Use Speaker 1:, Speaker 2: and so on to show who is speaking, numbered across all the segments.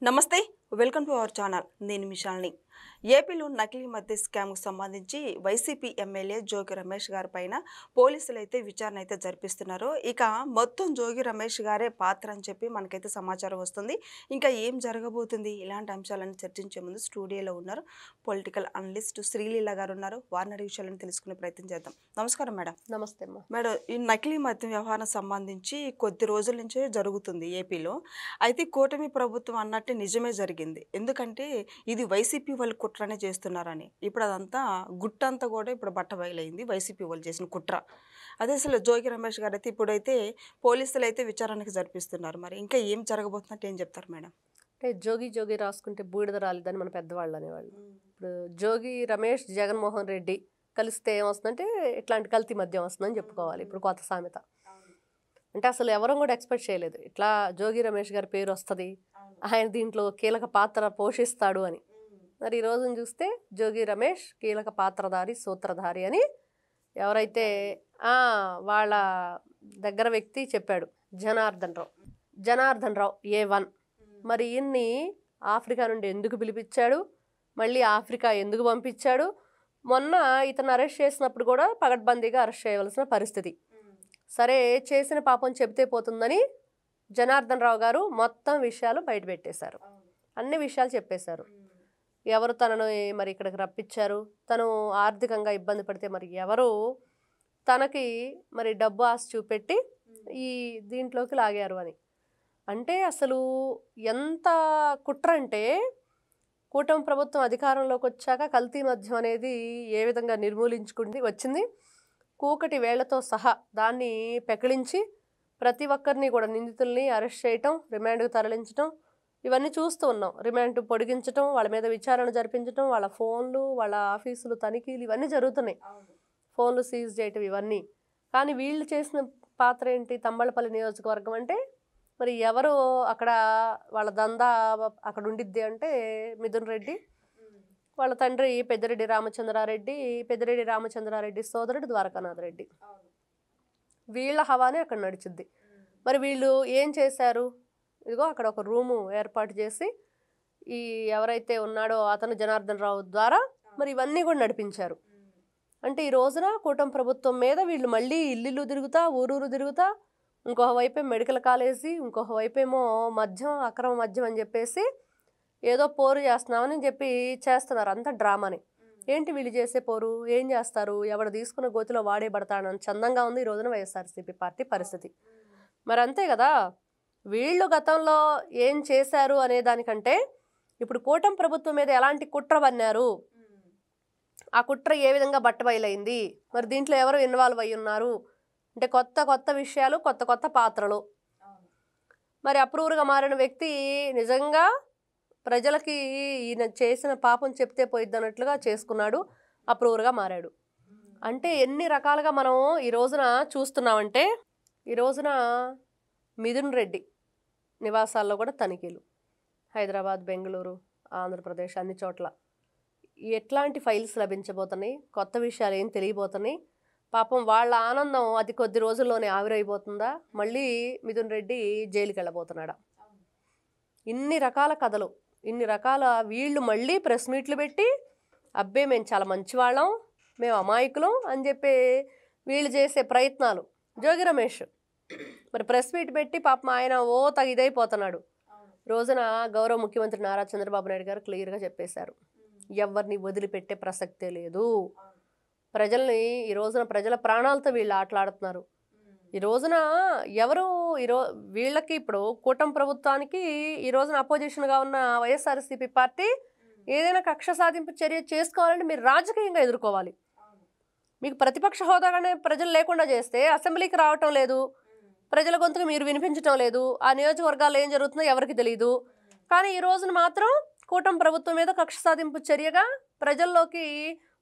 Speaker 1: నమస్తే, welcome to our channel. నేను మిషాల్ని. ఏపీలో నకిలీ మద్య స్కామ్కు సంబంధించి వైసీపీ ఎమ్మెల్యే జోగి రమేష్ గారి పైన పోలీసులు అయితే విచారణ అయితే జరిపిస్తున్నారు. ఇక మొత్తం జోగి రమేష్ గారే పాత్ర అని చెప్పి మనకైతే సమాచారం వస్తుంది. ఇంకా ఏం జరగబోతుంది, ఇలాంటి అంశాలను చర్చించే ముందు స్టూడియోలో ఉన్నారు పొలిటికల్ అనలిస్ట్ శ్రీలీల గారు ఉన్నారు. వారిని అడిగే విషయాలను తెలుసుకునే ప్రయత్నం చేద్దాం. నమస్కారం మేడం.
Speaker 2: నమస్తే అమ్మా.
Speaker 1: మేడం, ఈ నకిలీ మద్యం వ్యవహారం సంబంధించి కొద్ది రోజుల నుంచే జరుగుతుంది ఏపీలో. అయితే కూటమి ప్రభుత్వం అన్నట్టు నిజమే జరిగింది. ఎందుకంటే ఇది వైసీపీ వాళ్ళు కుట్రనే చేస్తున్నారని. ఇప్పుడు అదంతా గుట్టంతా కూడా ఇప్పుడు బట్ట బయలైంది, వైసీపీ వాళ్ళు చేసిన కుట్ర. అదే అసలు జోగి రమేష్ గారు అయితే ఇప్పుడైతే పోలీసులు అయితే విచారణకు జరిపిస్తున్నారు. మరి ఇంకా ఏం జరగబోతున్నట్టు ఏం చెప్తారు మేడం?
Speaker 2: అంటే జోగి జోగి రాసుకుంటే బూడిద రాలిదని మన పెద్దవాళ్ళు అనేవాళ్ళు. ఇప్పుడు జోగి రమేష్ జగన్మోహన్ రెడ్డి కలిస్తే ఏమొస్తుందంటే ఇట్లాంటి కల్తీ మద్యం వస్తుందని చెప్పుకోవాలి. ఇప్పుడు కొత్త సామెత. అంటే అసలు ఎవరూ కూడా ఎక్స్పెక్ట్ చేయలేదు ఇట్లా జోగి రమేష్ గారి పేరు వస్తుంది, ఆయన దీంట్లో కీలక పాత్ర పోషిస్తాడు అని. మరి ఈ రోజున చూస్తే జోగి రమేష్ కీలక పాత్రధారి, సూత్రధారి అని ఎవరైతే వాళ్ళ దగ్గర వ్యక్తి చెప్పాడు, జనార్దన్ రావు A1. మరి ఈయన్ని ఆఫ్రికా నుండి ఎందుకు పిలిపించాడు, మళ్ళీ ఆఫ్రికా ఎందుకు పంపించాడు? మొన్న ఇతను అరెస్ట్ చేసినప్పుడు కూడా పగడ్బందీగా అరెస్ట్ చేయవలసిన పరిస్థితి. సరే, చేసిన పాపం చెబితే పోతుందని జనార్దన్ రావు గారు మొత్తం విషయాలు బయటపెట్టేశారు. అన్ని విషయాలు చెప్పేశారు. ఎవరు తనను మరి ఇక్కడికి రప్పించారు, తను ఆర్థికంగా ఇబ్బంది పడితే మరి ఎవరు తనకి మరి డబ్బు ఆశ చూపెట్టి ఈ దీంట్లోకి లాగారు అని. అంటే అసలు ఎంత కుట్ర అంటే, కూటమి ప్రభుత్వం అధికారంలోకి వచ్చాక కల్తీ మద్యం అనేది ఏ విధంగా నిర్మూలించుకుంది వచ్చింది, కూకటి వేళ్లతో సహా దాన్ని పెకిలించి ప్రతి ఒక్కరిని కూడా నిందితుల్ని అరెస్ట్ చేయటం, రిమాండ్కు తరలించడం, ఇవన్నీ చూస్తూ ఉన్నాం. రిమాండ్ పొడిగించడం, వాళ్ళ మీద విచారణ జరిపించడం, వాళ్ళ ఫోన్లు, వాళ్ళ ఆఫీసులు తనిఖీలు ఇవన్నీ జరుగుతున్నాయి. ఫోన్లు సీజ్ చేయటం ఇవన్నీ. కానీ వీళ్ళు చేసిన పాత్ర ఏంటి? తంబళపల్లి నియోజకవర్గం అంటే మరి ఎవరు అక్కడ వాళ్ళ దందా అక్కడ ఉండిద్ది అంటే మిథున్ రెడ్డి, వాళ్ళ తండ్రి పెద్దిరెడ్డి రామచంద్రారెడ్డి సోదరుడు ద్వారకానాథ్ రెడ్డి. వీళ్ళ హవానే అక్కడ నడిచిద్ది. మరి వీళ్ళు ఏం చేశారు? ఇదిగో అక్కడ ఒక రూము ఏర్పాటు చేసి ఈ ఎవరైతే ఉన్నాడో అతను జనార్దన్ రావు ద్వారా మరి ఇవన్నీ కూడా నడిపించారు. అంటే ఈ రోజున కూటమి ప్రభుత్వం మీద వీళ్ళు మళ్ళీ ఇల్లు తిరుగుతా, ఊరూరు తిరుగుతా, ఇంకొక వైపే మెడికల్ కాలేజీ, ఇంకొక వైపేమో మద్యం, అక్రమ మద్యం అని చెప్పేసి ఏదో పోరు చేస్తున్నామని చెప్పి చేస్తున్నారు. అంతా డ్రామాని. ఏంటి వీళ్ళు చేసే పోరు? ఏం చేస్తారు? ఎవడు తీసుకున్న గోతిలో వాడే పడతాడని చందంగా ఉంది ఈ రోజున వైఎస్ఆర్సీపీ పార్టీ పరిస్థితి. మరి అంతే కదా, వీళ్ళు గతంలో ఏం చేశారు అనే దానికంటే ఇప్పుడు కూటమి ప్రభుత్వం మీద ఎలాంటి కుట్ర పన్నారు, ఆ కుట్ర ఏ విధంగా బట్టబయలైంది, మరి దీంట్లో ఎవరు ఇన్వాల్వ్ అయ్యి ఉన్నారు అంటే కొత్త కొత్త విషయాలు, కొత్త కొత్త పాత్రలు. మరి అప్రూవర్గా మారిన వ్యక్తి నిజంగా ప్రజలకి ఈయన చేసిన పాపం చెప్తే పోయిద్ది అన్నట్లుగా చేసుకున్నాడు, అప్రూవర్గా మారాడు. అంటే ఎన్ని రకాలుగా మనం ఈ రోజున చూస్తున్నామంటే, ఈ రోజున మిథున్ రెడ్డి నివాసాల్లో కూడా తనిఖీలు, హైదరాబాద్, బెంగళూరు, ఆంధ్రప్రదేశ్ అన్ని చోట్ల ఎట్లాంటి ఫైల్స్ లభించబోతున్నాయి, కొత్త విషయాలు ఏం తెలియబోతున్నాయి. పాపం వాళ్ళ ఆనందం అది కొద్ది రోజుల్లోనే ఆవిరైపోతుందా, మళ్ళీ మిథున్ రెడ్డి జైలుకి వెళ్ళబోతున్నాడా? ఇన్ని రకాల కథలు, ఇన్ని రకాల వీళ్ళు మళ్ళీ ప్రెస్ మీట్లు పెట్టి అబ్బే మేము చాలా మంచివాళ్ళం, మేము అమాయకులం అని చెప్పి వీళ్ళు చేసే ప్రయత్నాలు. జోగి రమేష్ మరి ప్రెస్ మీట్ పెట్టి పాపం ఆయన ఇదైపోతున్నాడు. రోజున గౌరవ ముఖ్యమంత్రి నారా చంద్రబాబు నాయుడు గారు క్లియర్గా చెప్పేశారు, ఎవరిని వదిలిపెట్టే ప్రసక్తే లేదు. ప్రజల్ని ఈ రోజున ప్రజల ప్రాణాలతో వీళ్ళు ఆటలాడుతున్నారు. ఈ రోజున ఎవరు వీళ్ళకి ఇప్పుడు కూటమి ప్రభుత్వానికి ఈ రోజున అపోజిషన్గా ఉన్న వైఎస్ఆర్సీపీ పార్టీ ఏదైనా కక్ష సాధింపు చర్య చేసుకోవాలంటే మీరు రాజకీయంగా ఎదుర్కోవాలి. మీకు ప్రతిపక్ష హోదాగానే ప్రజలు లేకుండా చేస్తే అసెంబ్లీకి రావటం లేదు, ప్రజల గొంతుకు మీరు వినిపించటం లేదు, ఆ నియోజకవర్గాల్లో ఏం జరుగుతుందో ఎవరికి తెలియదు. కానీ ఈ రోజున మాత్రం కూటమి ప్రభుత్వం మీద కక్ష సాధింపు చర్యగా ప్రజల్లోకి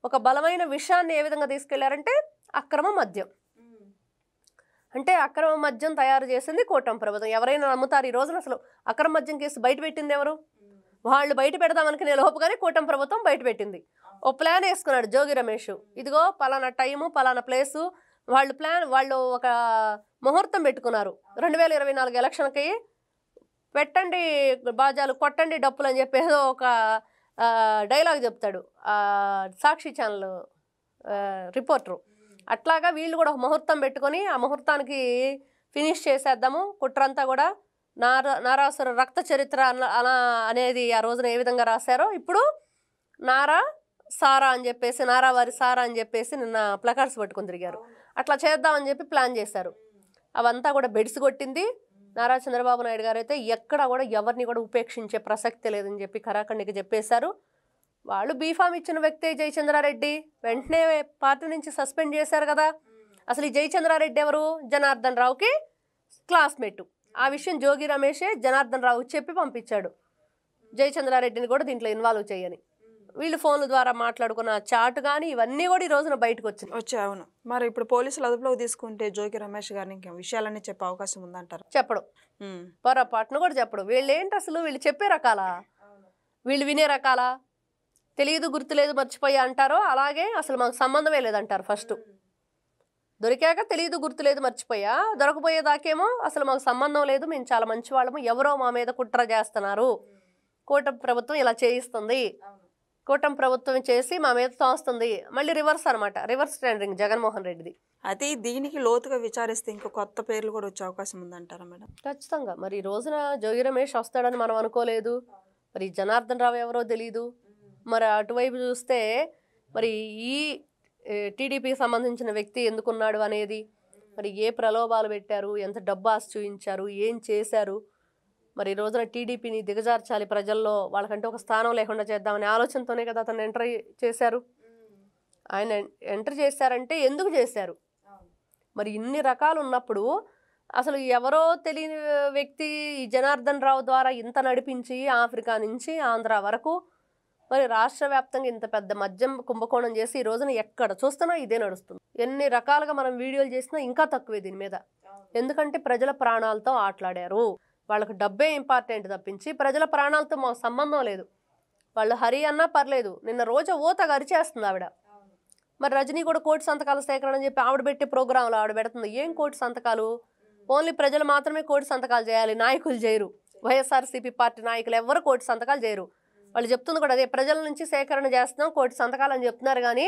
Speaker 2: ఒక బలమైన విషయాన్ని ఏ విధంగా తీసుకెళ్లారంటే అక్రమ మద్యం. అంటే అక్రమ మద్యం తయారు చేసింది కూటమి ప్రభుత్వం. ఎవరైనా నమ్ముతారు? ఈ రోజున అసలు అక్రమ మద్యం కేసు బయట పెట్టింది ఎవరు? వాళ్ళు బయట పెడదామనుకునే లోపుగానే కూటమి ప్రభుత్వం బయట పెట్టింది. ఓ ప్లాన్ వేసుకున్నాడు జోగి రమేష్, ఇదిగో పలానా టైము, పలానా ప్లేసు, వాళ్ళు ఒక ముహూర్తం పెట్టుకున్నారు. 2024 ఎలక్షన్కి పెట్టండి బాజాలు, కొట్టండి డప్పులు అని చెప్పి ఏదో ఒక డైలాగ్ చెప్తాడు సాక్షి ఛానల్ రిపోర్టరు. అట్లాగా వీళ్ళు కూడా ఒక ముహూర్తం పెట్టుకొని ఆ ముహూర్తానికి ఫినిష్ చేసేద్దాము కుట్రంతా కూడా. నారాసుర రక్త చరిత్ర అలా అనేది ఆ రోజున ఏ విధంగా రాశారో ఇప్పుడు నారా సారా అని చెప్పేసి, నారా వారి సారా అని చెప్పేసి నిన్న ప్లకార్డ్స్ పట్టుకొని తిరిగారు. అట్లా చేద్దామని చెప్పి ప్లాన్ చేశారు. అవంతా కూడా బెడిసి కొట్టింది. నారా చంద్రబాబు నాయుడు గారు అయితే ఎక్కడ కూడా ఎవరిని కూడా ఉపేక్షించే ప్రసక్తి లేదని చెప్పి ఖరాఖండికి చెప్పేశారు. వాళ్ళు బీఫామ్ ఇచ్చిన వ్యక్తే జయచంద్రారెడ్డి, వెంటనే పార్టీ నుంచి సస్పెండ్ చేశారు కదా. అసలు ఈ జయచంద్రారెడ్డి ఎవరు? జనార్దన్ రావుకి క్లాస్మేట్. ఆ విషయం జోగి రమేషే జనార్దన్ రావుకి చెప్పి పంపించాడు జయచంద్రారెడ్డిని కూడా దీంట్లో ఇన్వాల్వ్ చేయని. వీళ్ళు ఫోన్ల ద్వారా మాట్లాడుకున్న చాట్ కానీ ఇవన్నీ కూడా ఈ రోజున బయటకు
Speaker 1: వచ్చాయి. అవును. మరి ఇప్పుడు పోలీసులు అదుపులోకి తీసుకుంటే జోగి రమేష్ గారిని ఇంకా విషయాలన్నీ చెప్పే అవకాశం ఉందంటారు?
Speaker 2: చెప్పడు, పొరపాటును కూడా చెప్పడు. వీళ్ళు ఏంటి అసలు? వీళ్ళు చెప్పే రకాలా, వీళ్ళు వినే రకాలా? తెలియదు, గుర్తులేదు, మర్చిపోయా అంటారో అలాగే అసలు మాకు సంబంధమే లేదంటారు. ఫస్ట్ దొరికాక తెలియదు, గుర్తులేదు, మర్చిపోయా, దొరకపోయేదాకేమో అసలు మాకు సంబంధం లేదు, మేము చాలా మంచి వాళ్ళము, ఎవరో మా మీద కుట్ర చేస్తున్నారు, కూటమి ప్రభుత్వం ఇలా చేయిస్తుంది, కూటమి ప్రభుత్వం చేసి మా మీద తోస్తుంది. మళ్ళీ రివర్స్ అనమాట, రివర్స్ ట్రెండింగ్ జగన్మోహన్ రెడ్డిది.
Speaker 1: అది దీనికి లోతుగా విచారిస్తే ఇంకా కొత్త పేర్లు కూడా వచ్చే అవకాశం ఉందంటారా మేడం?
Speaker 2: ఖచ్చితంగా. మరి ఈ రోజున జోగి రమేష్ వస్తాడని మనం అనుకోలేదు. మరి జనార్దన్ రావు ఎవరో తెలీదు. మరి అటువైపు చూస్తే మరి ఈ టీడీపీకి సంబంధించిన వ్యక్తి ఎందుకున్నాడు అనేది, మరి ఏ ప్రలోభాలు పెట్టారు, ఎంత డబ్బు ఆశ చూపించారు, ఏం చేశారు, మరి ఈ రోజున టీడీపీని దిగజార్చాలి, ప్రజల్లో వాళ్ళకంటే ఒక స్థానం లేకుండా చేద్దామనే ఆలోచనతోనే కదా అతను ఎంటర్ చేశారు. ఆయన ఎంటర్ చేశారంటే ఎందుకు చేశారు? మరి ఇన్ని రకాలు ఉన్నప్పుడు అసలు ఎవరో తెలియని వ్యక్తి ఈ జనార్దన్ రావు ద్వారా ఇంత నడిపించి ఆఫ్రికా నుంచి ఆంధ్ర వరకు మరి రాష్ట్ర వ్యాప్తంగా ఇంత పెద్ద మద్యం కుంభకోణం చేసి ఈ రోజున ఎక్కడ చూస్తున్నా ఇదే నడుస్తుంది. ఎన్ని రకాలుగా మనం వీడియోలు చేసినా ఇంకా తక్కువే దీని మీద. ఎందుకంటే ప్రజల ప్రాణాలతో ఆటలాడారు. వాళ్ళకు డబ్బే ఇంపార్టెంట్ తప్పించి ప్రజల ప్రాణాలతో మాకు సంబంధం లేదు. వాళ్ళు హరి అన్నా పర్లేదు. నిన్న రోజు ఓతగా అరిచేస్తుంది ఆవిడ. మరి రజనీ కూడా కోటి సంతకాల సేకరణ అని చెప్పి ఆవిడ పెట్టే ప్రోగ్రాంలో ఆవిడ పెడుతుంది. ఏం కోటి సంతకాలు? ఓన్లీ ప్రజలు మాత్రమే కోటి సంతకాలు చేయాలి, నాయకులు చేయరు. వైఎస్ఆర్సీపీ పార్టీ నాయకులు ఎవరు కోటి సంతకాలు చేయరు. వాళ్ళు చెప్తుంది కూడా అదే, ప్రజల నుంచి సేకరణ చేస్తున్నాం, కోటి సంతకాలు అని చెప్తున్నారు, కానీ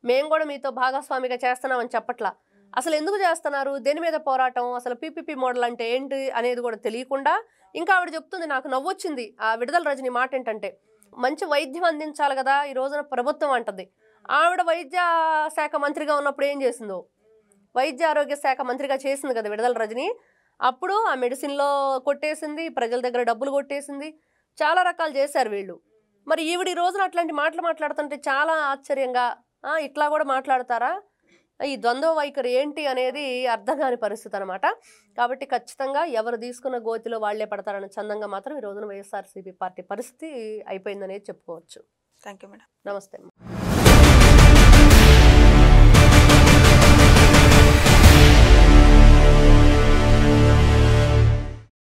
Speaker 2: మేము కూడా మీతో భాగస్వామిగా చేస్తున్నామని చెప్పట్లా. అసలు ఎందుకు చేస్తున్నారు, దేని మీద పోరాటం, అసలు పీపీపీ మోడల్ అంటే ఏంటి అనేది కూడా తెలియకుండా ఇంకా ఆవిడ చెప్తుంది. నాకు నవ్వొచ్చింది ఆ విడుదల రజని మాట ఏంటంటే, మంచి వైద్యం అందించాలి కదా ఈ రోజున ప్రభుత్వం అంటది. ఆవిడ వైద్య శాఖ మంత్రిగా ఉన్నప్పుడు ఏం చేసిందో, వైద్య ఆరోగ్య శాఖ మంత్రిగా చేసింది కదా విడుదల రజని. అప్పుడు ఆ మెడిసిన్లో కొట్టేసింది, ప్రజల దగ్గర డబ్బులు కొట్టేసింది, చాలా రకాలు చేశారు వీళ్ళు. మరి ఈవిడ ఈ రోజున అట్లాంటి మాటలు మాట్లాడుతుంటే చాలా ఆశ్చర్యంగా, ఇట్లా కూడా మాట్లాడతారా, ఈ ద్వంద్వ వైఖరి ఏంటి అనేది అర్థం కాని పరిస్థితి అనమాట. కాబట్టి ఖచ్చితంగా ఎవరు తీసుకున్న గోతిలో వాళ్లే పడతారన్న చందంగా మాత్రం ఈ రోజున వైఎస్ఆర్సీపీ పార్టీ పరిస్థితి అయిపోయిందనేది చెప్పుకోవచ్చు.
Speaker 1: Thank you madam.
Speaker 2: నమస్తే.